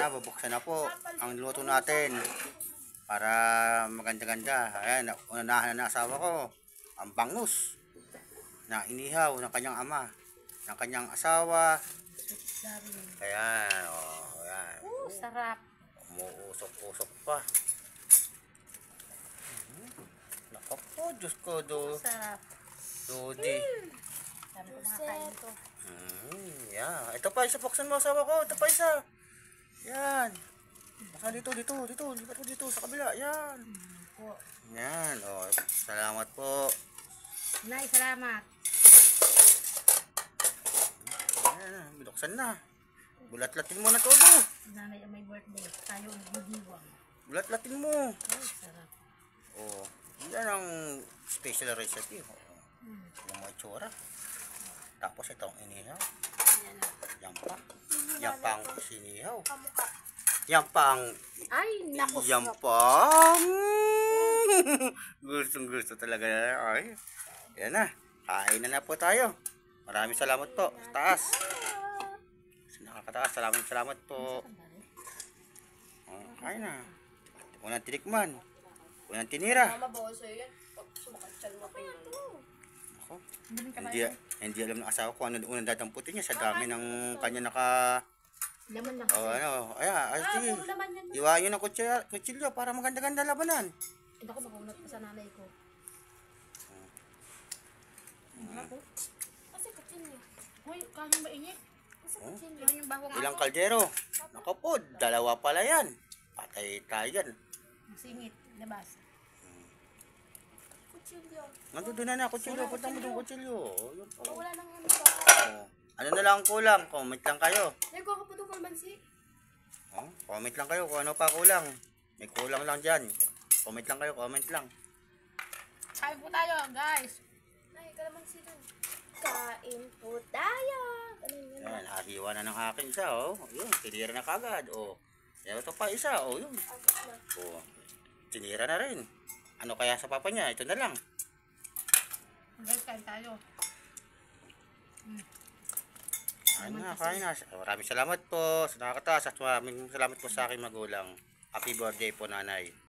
na, bubuksan na po ang luto natin. Para maganda-ganda. Ayan, unahan na ng asawa ko. Ang bangus na inihaw ng kanyang ama, ng kanyang asawa. Ayan, oh, ayan. Sarap. Umuusok-usok pa. Naku po, Diyos ko, Sarap. Dodi. Sabi ko makakain ito. Yeah. Ito pa, isa buksan mo asawa ko. Ito pa isa. Yan. Baka dito, lipat mo dito sa kabila. Yan. Yan. Oh, salamat po. Nay, salamat. Yan, binuksan na. Bulat-latin mo na todo. Nanay ang may birthday. Tayo ang gigiwang. Bulat-latin mo. Ay, sarap. Oh, yan ang special recipe. Oh. Yung mga itsura. Tapos itong inihaw. Yan pa. Yan pa ang sinihaw. Yan pa ang... Ay, naku. Yan pa. Gustong-gusto talaga. Ay. Yan na. Kain na po tayo. Maraming salamat po. Sa taas. Sa nakakataas. Salamat po. Kain na. Unang tinikman. Unang tinira. Ako. Hindi alam ng asawa ko ano unang dadamputin niya sa dami ng kanya Laman lang. oh, ano. Sige. Iwain niyo ng kutsilyo para maganda-ganda labanan. Hindi ako makunat pa sa nanay ko. Kasi kutsilyo. Hoy, kanyang mainit. Kasi kutsilyo. Yung bawang Ilang kaldero? Naku po, dalawa pala yan. Patay tayo yan. singit. Labas. Kutsilyo. Nandun na kutsilyo. Punta mo doon kutsilyo. Wala nang ano. Ano na lang ang kulang? Comment lang kayo. Nagawa ko pa itong kalmansi. Comment lang kayo kung ano pa kulang. May kulang lang dyan. Comment lang kayo, comment lang. Kain po tayo, guys. Ay, kalamansi dun. Kain po tayo. Yan, hahiwa na ng akin isa, oh. Yun, tinira na kagad, oh. Yan, ito pa isa, oh, yun. Oh, tinira na rin. Ano kaya sa papa niya? Ito na lang. Guys, kain tayo. Kain na. Maraming salamat po sa nakakataas at maraming salamat po sa aking magulang. Happy birthday po, nanay.